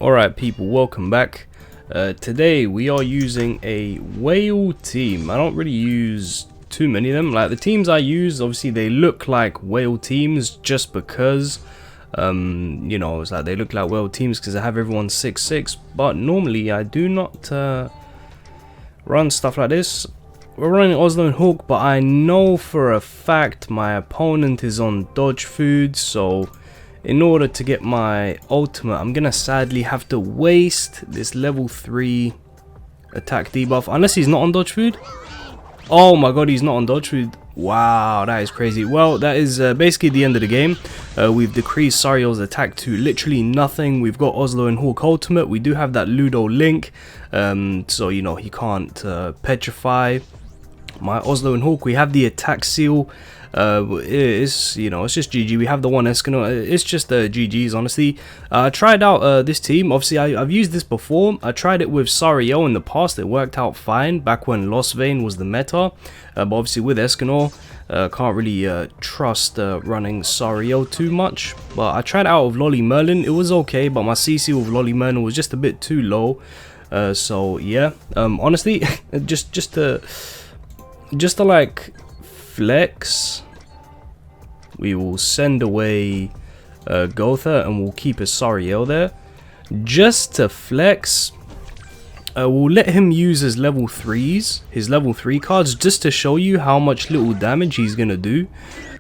Alright people, welcome back. Today we are using a whale team. I don't really use too many of them. Like the teams I use, obviously they look like whale teams just because you know, it's like they look like whale teams because I have everyone 6-6, but normally I do not run stuff like this. We're running Oslo and Hawk, but I know for a fact my opponent is on dodge food, so in order to get my ultimate, I'm gonna sadly have to waste this level 3 attack debuff, unless he's not on dodge food. Oh my god, he's not on dodge food. Wow, that is crazy. Well, that is basically the end of the game. We've decreased Sariel's attack to literally nothing. We've got Oslo and Hawk ultimate. We do have that Ludo link, so you know he can't petrify my Oslo and Hawk. We have the attack seal. It's, you know, it's just GG. We have the one ESCANOR. It's just GG's, honestly. I tried out this team. Obviously I've used this before. I tried it with Sariel in the past. It worked out fine back when Lost Vein was the meta, but obviously with ESCANOR can't really trust running Sariel too much. But I tried it out with Lolly Merlin. It was okay, but my CC with Lolly Merlin was just a bit too low. So yeah, honestly just to like flex, we will send away Gotha and we'll keep a Sariel there just to flex. We'll let him use his level 3s, his level 3 cards, just to show you how much little damage he's gonna do,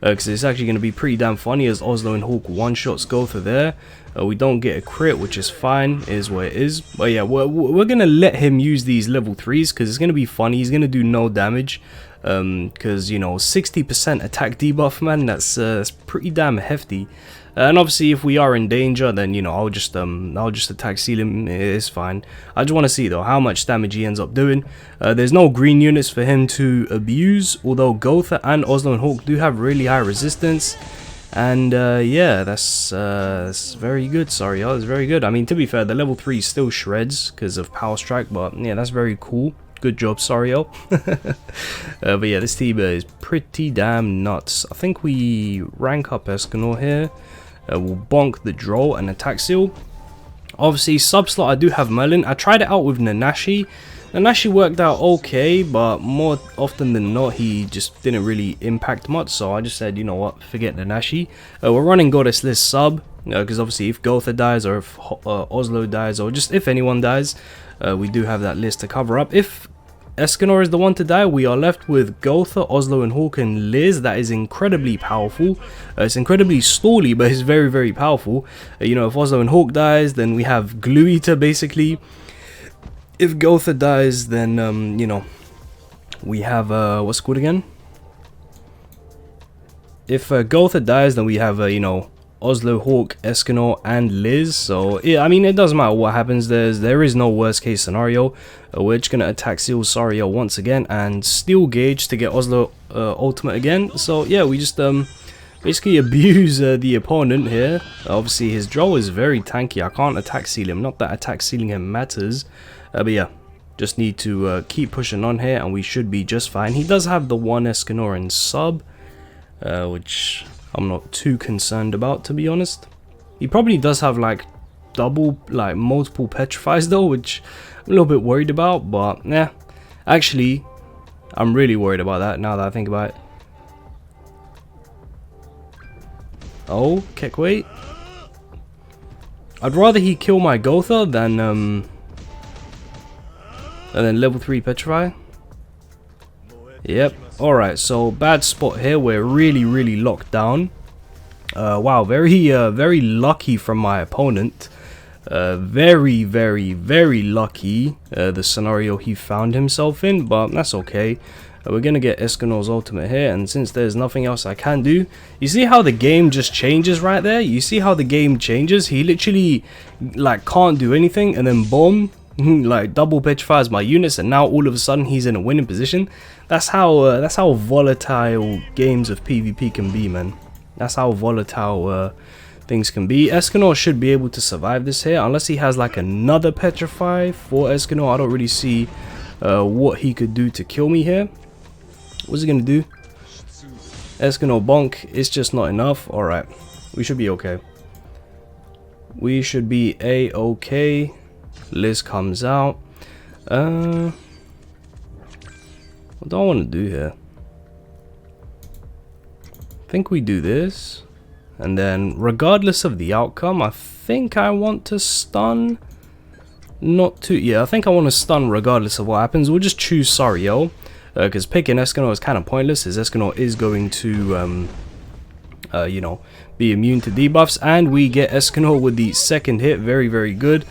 because it's actually gonna be pretty damn funny as Oslo and Hawk one-shots Gotha there. We don't get a crit, which is fine, is what it is. But yeah, we're gonna let him use these level 3s because it's gonna be funny. He's gonna do no damage, because you know 60% attack debuff, man, that's pretty damn hefty. And obviously if we are in danger, then you know I'll just attack seal him. It's fine. I just want to see though how much damage he ends up doing. There's no green units for him to abuse, although Gotha and Oslo and Hawk do have really high resistance. And yeah, that's very good. Sorry, that's very good. I mean, to be fair, the level 3 still shreds because of power strike, but yeah, that's very cool. Good job, Sariel. But yeah, this team is pretty damn nuts. I think we rank up ESCANOR here. We'll bonk the Droll and attack seal. Obviously, sub slot I do have Merlin. I tried it out with Nanashi. Nanashi worked out okay, but more often than not, he just didn't really impact much. So I just said, you know what, forget Nanashi. We're running Goddess List sub, because obviously if Gotha dies or if Oslo dies or just if anyone dies, we do have that list to cover up. If ESCANOR is the one to die, we are left with Gotha, Oslo and Hawk and Liz. That is incredibly powerful. It's incredibly stally, but it's very, very powerful. You know, if Oslo and Hawk dies, then we have Glue Eater basically. If Gotha dies, then you know, we have what's it called again? If Gotha dies, then we have you know, Oslo, Hawk, ESCANOR and Liz. So yeah, I mean it doesn't matter what happens. There is no worst case scenario. We're just gonna attack seal Sariel once again and steal gauge to get Oslo ultimate again. So yeah, we just basically abuse the opponent here. Obviously his draw is very tanky. I can't attack seal him. Not that attack sealing him matters, but yeah, just need to keep pushing on here and we should be just fine. He does have the one ESCANOR in sub, which I'm not too concerned about, to be honest. He probably does have like multiple petrifies though, which I'm a little bit worried about, but yeah, actually I'm really worried about that now that I think about it. Oh, kick weight. I'd rather he kill my Gotha than and then level 3 petrify. Yep. Alright, so bad spot here. We're really locked down. Wow, very lucky from my opponent. Very lucky the scenario he found himself in, but that's okay. We're gonna get ESCANOR's ultimate here, and since there's nothing else I can do, you see how the game just changes right there? You see how the game changes? He literally like can't do anything, and then boom, like double petrifies my units, and now all of a sudden he's in a winning position. That's how volatile games of PvP can be, man. That's how volatile things can be. ESCANOR should be able to survive this here, unless he has like another petrify for ESCANOR. I don't really see what he could do to kill me here. What's he gonna do? ESCANOR bonk. It's just not enough. Alright, we should be okay. we should be a-okay. Liz comes out. What do I want to do here? I think we do this, and then regardless of the outcome, I think I want to stun. Not too, yeah, I think I want to stun regardless of what happens. We'll just choose Sariel, because picking Escanor is kind of pointless, as Escanor is going to, you know, be immune to debuffs, and we get Escanor with the second hit. Very, very good.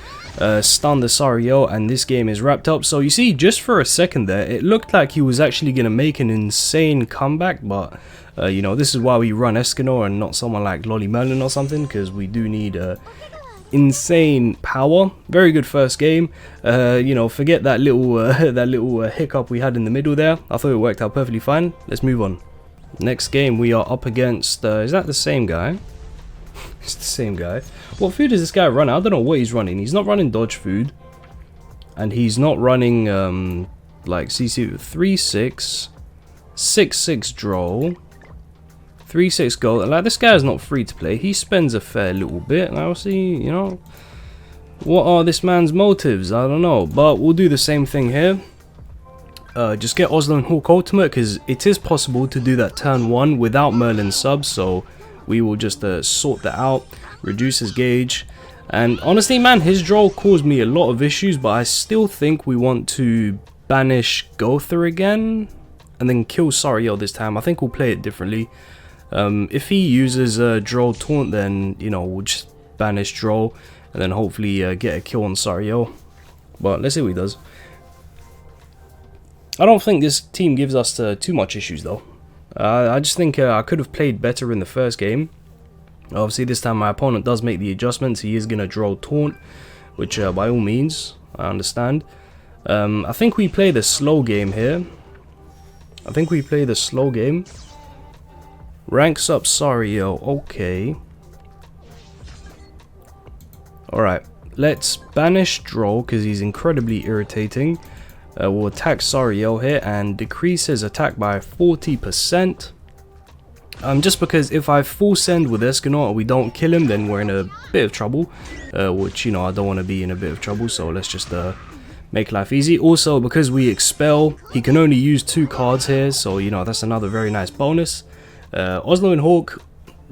Stun the Sariel, and this game is wrapped up. So you see, just for a second there, it looked like he was actually going to make an insane comeback, but you know, this is why we run Escanor and not someone like Lolly Merlin or something, because we do need insane power. Very good first game. You know, forget that little hiccup we had in the middle there. I thought it worked out perfectly fine. Let's move on. Next game we are up against, is that the same guy? It's the same guy. What food does this guy run? I don't know what he's running. He's not running dodge food, and he's not running like CC 3-6, 6-6 draw, 3-6 gold. Like, this guy is not free to play. He spends a fair little bit. And I'll see, you know, what are this man's motives? I don't know, but we'll do the same thing here. Just get Oslo and Hawk ultimate, because it is possible to do that turn 1 without Merlin subs, so we will just sort that out, reduce his gauge. And honestly, man, his draw caused me a lot of issues, but I still think we want to banish Gotha again and then kill Sariel this time. I think we'll play it differently. If he uses draw taunt, then, you know, we'll just banish draw and then hopefully get a kill on Sariel. But let's see what he does. I don't think this team gives us too much issues though. I just think I could have played better in the first game. Obviously this time my opponent does make the adjustments. He is going to draw taunt, which by all means, I understand. I think we play the slow game here. Ranks up Sariel, okay. Alright, let's banish draw because he's incredibly irritating. We'll attack Sariel here and decrease his attack by 40%. Just because if I full send with Escanor and we don't kill him, then we're in a bit of trouble. Which, you know, I don't want to be in a bit of trouble, so let's just make life easy. Also, because we expel, he can only use 2 cards here, so, you know, that's another very nice bonus. Oslo and Hawk,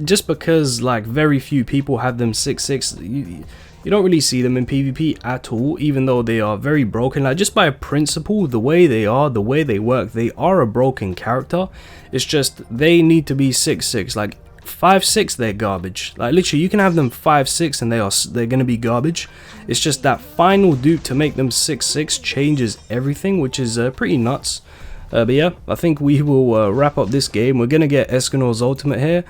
just because, like, very few people have them 6-6, you don't really see them in PvP at all, even though they are very broken. Like, just by principle, the way they are, the way they work, they are a broken character. It's just they need to be 6-6. Like 5-6, they're garbage. Like, literally, you can have them 5-6 and they're gonna be garbage. It's just that final dupe to make them 6-6 changes everything, which is pretty nuts. But yeah, I think we will wrap up this game. We're gonna get Escanor's ultimate here.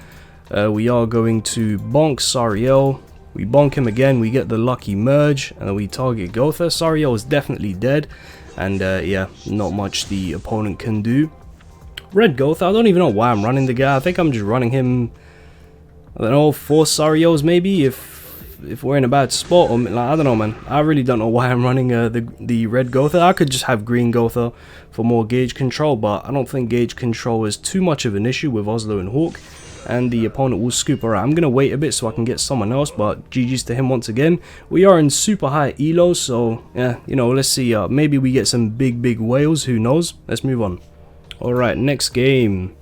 We are going to bonk Sariel. We bonk him again, we get the lucky merge, and then we target Gotha. Sariel is definitely dead, and yeah, not much the opponent can do. Red Gotha, I don't even know why I'm running the guy. I think I'm just running him, I don't know, 4 Sariels maybe, if we're in a bad spot, or like, I don't know, man. I really don't know why I'm running the red Gotha. I could just have green Gotha for more gauge control, but I don't think gauge control is too much of an issue with Oslo and Hawk. And the opponent will scoop. Alright, I'm going to wait a bit so I can get someone else, but GG's to him once again. We are in super high elo, so yeah, you know, let's see. Maybe we get some big whales, who knows. Let's move on. Alright, next game.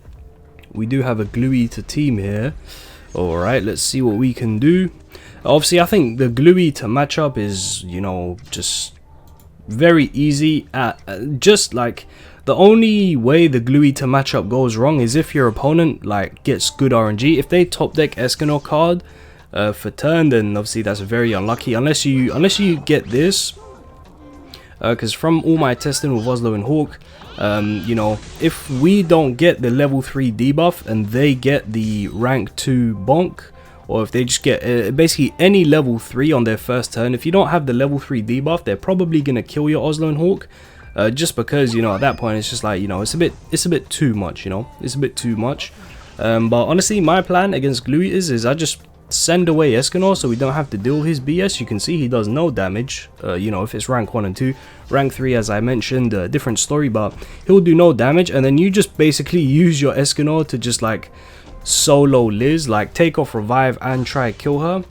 We do have a Glue Eater team here. Alright, let's see what we can do. Obviously, I think the Glue Eater matchup is, you know, just very easy. Just like, the only way the Glue Eater matchup goes wrong is if your opponent like gets good RNG. If they top deck Escanor card for turn, then obviously that's very unlucky. Unless you get this, because from all my testing with Oslo and Hawk, you know, if we don't get the level 3 debuff and they get the rank 2 bonk, or if they just get basically any level 3 on their first turn, if you don't have the level 3 debuff, they're probably gonna kill your Oslo and Hawk. Just because, you know, at that point it's just like, you know, it's a bit too much, you know, it's a bit too much. But honestly, my plan against Glue Eaters is I just send away Escanor so we don't have to deal with his BS. You can see he does no damage, you know, if it's rank 1 and 2. Rank 3, as I mentioned, different story, but he'll do no damage, and then you just basically use your Escanor to just like solo Liz, like take off revive and try kill her.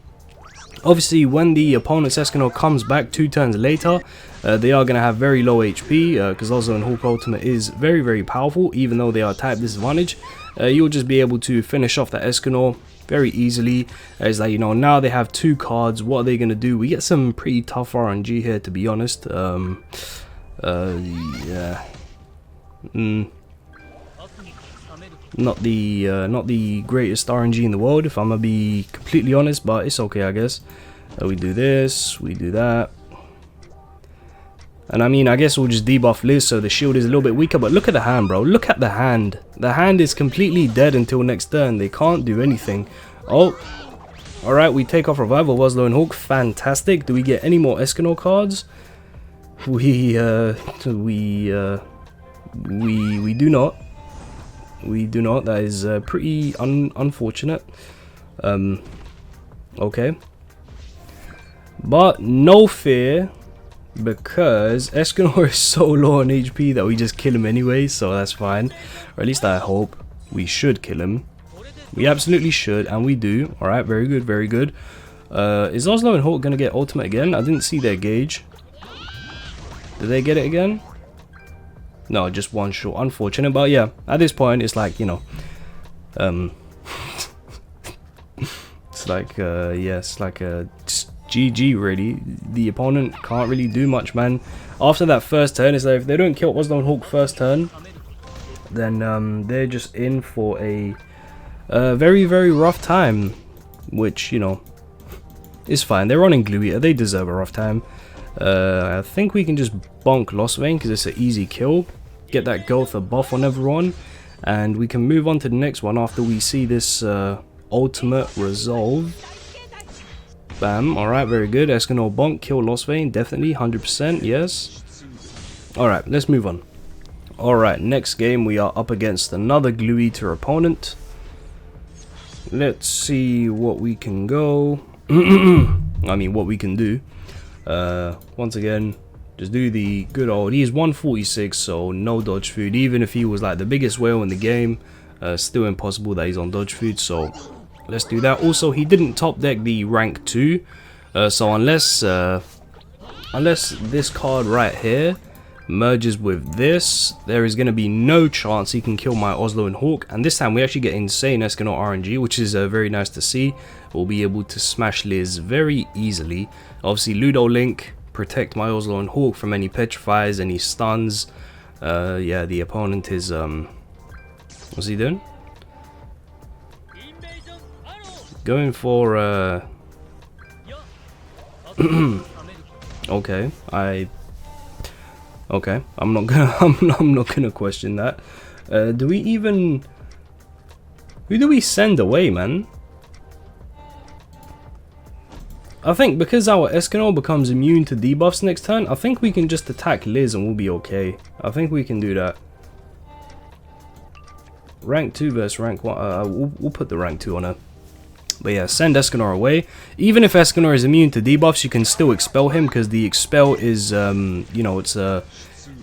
Obviously, when the opponent's Escanor comes back 2 turns later, they are going to have very low HP, because Oslo and Hawk Ultimate is very, very powerful, even though they are type disadvantage. You'll just be able to finish off that Escanor very easily. It's like, you know, now they have 2 cards. What are they going to do? We get some pretty tough RNG here, to be honest. Yeah. Not the greatest RNG in the world, if I'm gonna be completely honest, but it's okay, I guess. We do this, we do that, and I mean, I guess we'll just debuff Liz so the shield is a little bit weaker. But look at the hand, bro. Look at the hand. The hand is completely dead until next turn. They can't do anything. Oh, all right. We take off Revival of Oslo and Hawk. Fantastic. Do we get any more Escanor cards? We do not. We do not. That is pretty unfortunate. Okay. But no fear, because Escanor is so low on HP that we just kill him anyway, so that's fine. Or at least I hope. We should kill him. We absolutely should, and we do. Alright, very good, very good. Is Oslo and Hawk going to get ultimate again? I didn't see their gauge. Did they get it again? No, just one shot. Unfortunate, but yeah, at this point, it's like, you know, it's like, yeah, it's like a GG, really. The opponent can't really do much, man. After that first turn, it's like, if they don't kill Oslo and Hawk first turn, then they're just in for a very, very rough time, which, you know, is fine. They're running Glue Eater. They deserve a rough time. I think we can just bonk Lost Vein because it's an easy kill. Get that Gotha buff on everyone, and we can move on to the next one after we see this ultimate resolve. Bam. Alright, very good. Escanor bonk, kill Lost Vein, definitely, 100%, yes. Alright, let's move on. Alright, next game we are up against another Glue Eater opponent. Let's see what we can go. I mean, what we can do. Once again, just do the good old. He is 146, so no dodge food. Even if he was like the biggest whale in the game, still impossible that he's on dodge food, so let's do that. Also, he didn't top deck the rank 2, so unless this card right here merges with this, there is going to be no chance he can kill my Oslo and Hawk. And this time we actually get insane Escanor RNG, which is very nice to see. We'll be able to smash Liz very easily. Obviously, Ludo Link, protect my Oslo and Hawk from any petrifies, any stuns. Yeah, the opponent is what's he doing? Going for okay, okay, I'm not gonna question that. Do we even, who do we send away, man? I think because our Escanor becomes immune to debuffs next turn, I think we can just attack Liz and we'll be okay. I think we can do that. Rank 2 versus rank 1. We'll put the rank 2 on her. But yeah, send Escanor away. Even if Escanor is immune to debuffs, you can still expel him, because the expel is, you know, it's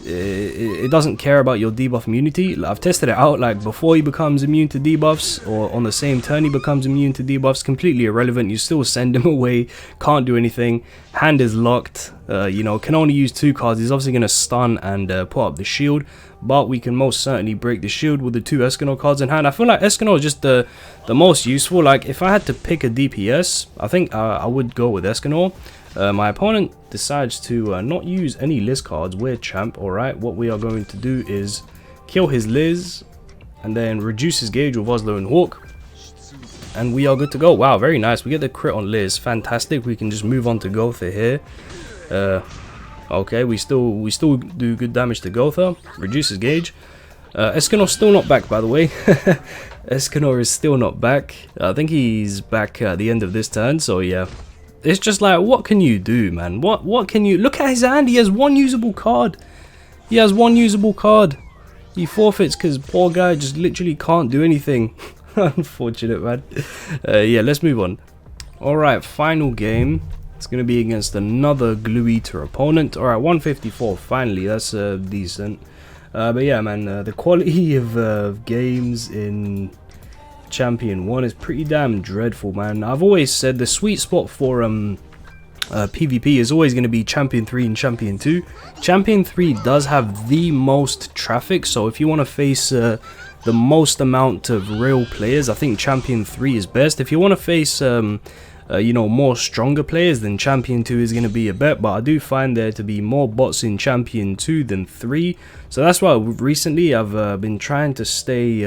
it doesn't care about your debuff immunity. I've tested it out, like before he becomes immune to debuffs, or on the same turn he becomes immune to debuffs, completely irrelevant. You still send him away, can't do anything. Hand is locked, you know, can only use 2 cards. He's obviously going to stun and put up the shield, but we can most certainly break the shield with the 2 Escanor cards in hand. I feel like Escanor is just the most useful. Like, if I had to pick a DPS, I think I would go with Escanor. My opponent decides to not use any Liz cards. We're champ. Alright, what we are going to do is kill his Liz and then reduce his gauge with Oslo and Hawk, and we are good to go. Wow, very nice. We get the crit on Liz. Fantastic. We can just move on to Gotha here. Okay, we still do good damage to Gotha. Reduce his gauge. Escanor's still not back, by the way. Escanor is still not back. I think he's back at the end of this turn, so yeah. It's just like, what can you do, man? What can you... Look at his hand. He has 1 usable card. He has 1 usable card. He forfeits because poor guy just literally can't do anything. Unfortunate, man. Yeah, let's move on. Alright, final game. It's going to be against another Glue Eater opponent. Alright, 154. Finally, that's decent. But yeah, man, the quality of games in champion 1 is pretty damn dreadful, man. I've always said the sweet spot for PvP is always going to be champion 3 and champion 2. Champion 3 does have the most traffic, so if you want to face the most amount of real players, I think champion 3 is best. If you want to face you know, more stronger players, then champion 2 is going to be a bet, but I do find there to be more bots in champion 2 than 3, so that's why recently I've been trying to stay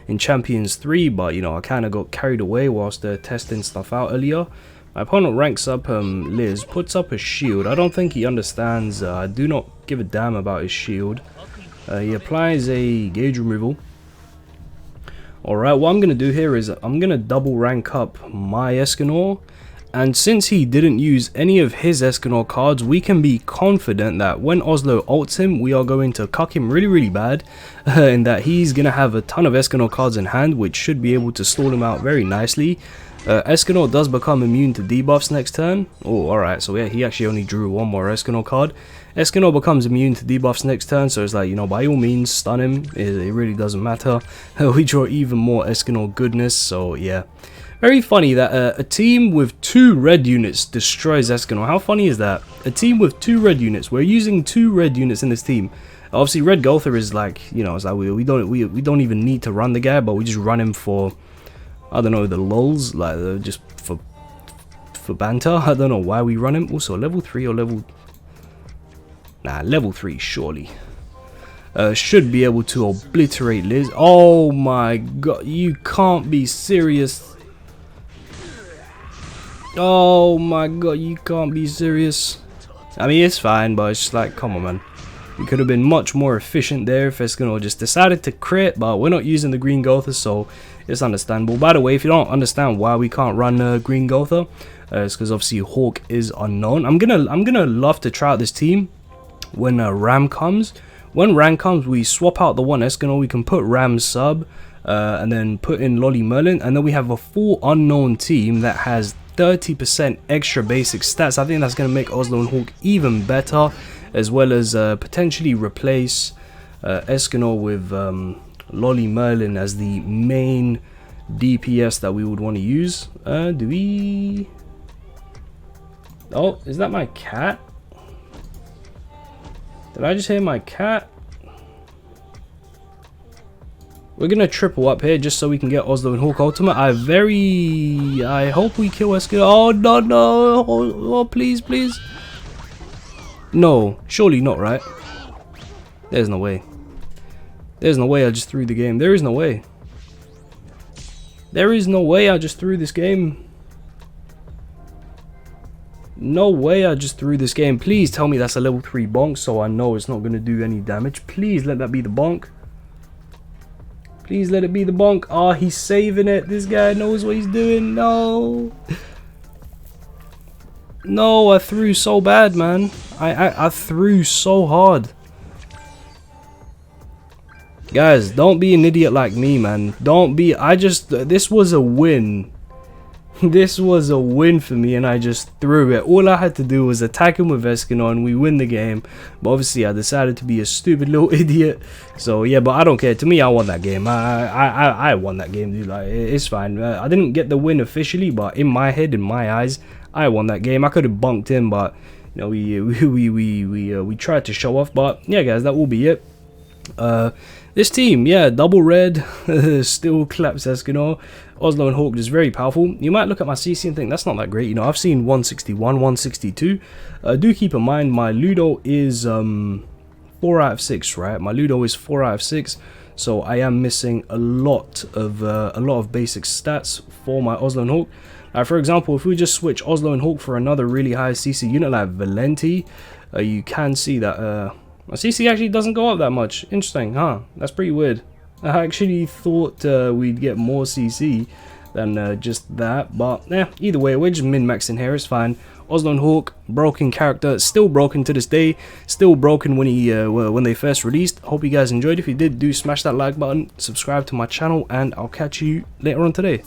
in champions 3, but you know, I kind of got carried away whilst testing stuff out earlier. My opponent ranks up Liz, puts up a shield. I don't think he understands. I do not give a damn about his shield. He applies a gauge removal. Alright, what I'm going to do here is I'm going to double rank up my ESCANOR, and since he didn't use any of his ESCANOR cards, we can be confident that when Oslo ults him, we are going to cuck him really bad, in that he's going to have a ton of ESCANOR cards in hand, which should be able to stall him out very nicely. ESCANOR does become immune to debuffs next turn. Oh, alright, so yeah, he actually only drew one more ESCANOR card. ESCANOR becomes immune to debuffs next turn, so it's like, you know, by all means, stun him. It really doesn't matter. We draw even more ESCANOR goodness, so yeah. Very funny that a team with 2 red units destroys ESCANOR. How funny is that? A team with 2 red units. We're using 2 red units in this team. Obviously, Red Gotha is like, you know, it's like we don't even need to run the guy, but we just run him for, I don't know, the lulz, like just for banter. I don't know why we run him. Also, level 3 or level... Nah, level 3, surely. Should be able to obliterate Liz. Oh my god, you can't be serious. Oh my god, you can't be serious. I mean, it's fine, but it's just like, come on, man. We could have been much more efficient there if ESCANOR just decided to crit, but we're not using the green Gotha, so it's understandable. By the way, if you don't understand why we can't run green Gotha, it's because obviously Hawk is unknown. I'm gonna love to try out this team when Ram comes. When Ram comes, we swap out the one ESCANOR, we can put Ram sub, and then put in Lolly Merlin, and then we have a full unknown team that has 30% extra basic stats. I think that's going to make Oslo and Hawk even better, as well as potentially replace ESCANOR with Lolly Merlin as the main DPS that we would want to use. Do we... Oh, is that my cat? Did I just hear my cat? We're gonna triple up here just so we can get Oslo and Hawk ultimate. I hope we kill ESCANOR. Oh no, oh please, please. No, surely not, right? There's no way. There's no way I just threw the game. There is no way. There is no way I just threw this game. No way I just threw this game. Please tell me that's a level 3 bonk so I know it's not going to do any damage. Please let that be the bonk. Please let it be the bonk. Oh, he's saving it. This guy knows what he's doing. No. No, I threw so bad, man. I threw so hard. Guys, don't be an idiot like me, man. Don't be... this was a win. This was a win for me and I just threw it. All I had to do was attack him with ESCANOR and we win the game. But obviously I decided to be a stupid little idiot. So yeah, but I don't care. To me, I won that game. I won that game, dude. Like, it's fine. I didn't get the win officially, but in my head, in my eyes, I won that game. I could have bunked him, but you know, we tried to show off. But yeah, guys, that will be it. This team, yeah, double red, still claps ESCANOR. Oslo and Hawk is very powerful. You might look at my CC and think that's not that great. You know, I've seen 161, 162. Do keep in mind my Ludo is 4 out of 6, right? My Ludo is 4 out of 6, so I am missing a lot of basic stats for my Oslo and Hawk. For example, if we just switch Oslo and Hawk for another really high CC unit like Valenti, you can see that my CC actually doesn't go up that much. Interesting, huh? That's pretty weird. I actually thought we'd get more CC than just that, but yeah, either way, we're just min-maxing here, it's fine. Oslo and Hawk, broken character, still broken to this day, still broken when they first released. Hope you guys enjoyed. If you did, do smash that like button, subscribe to my channel, and I'll catch you later on today.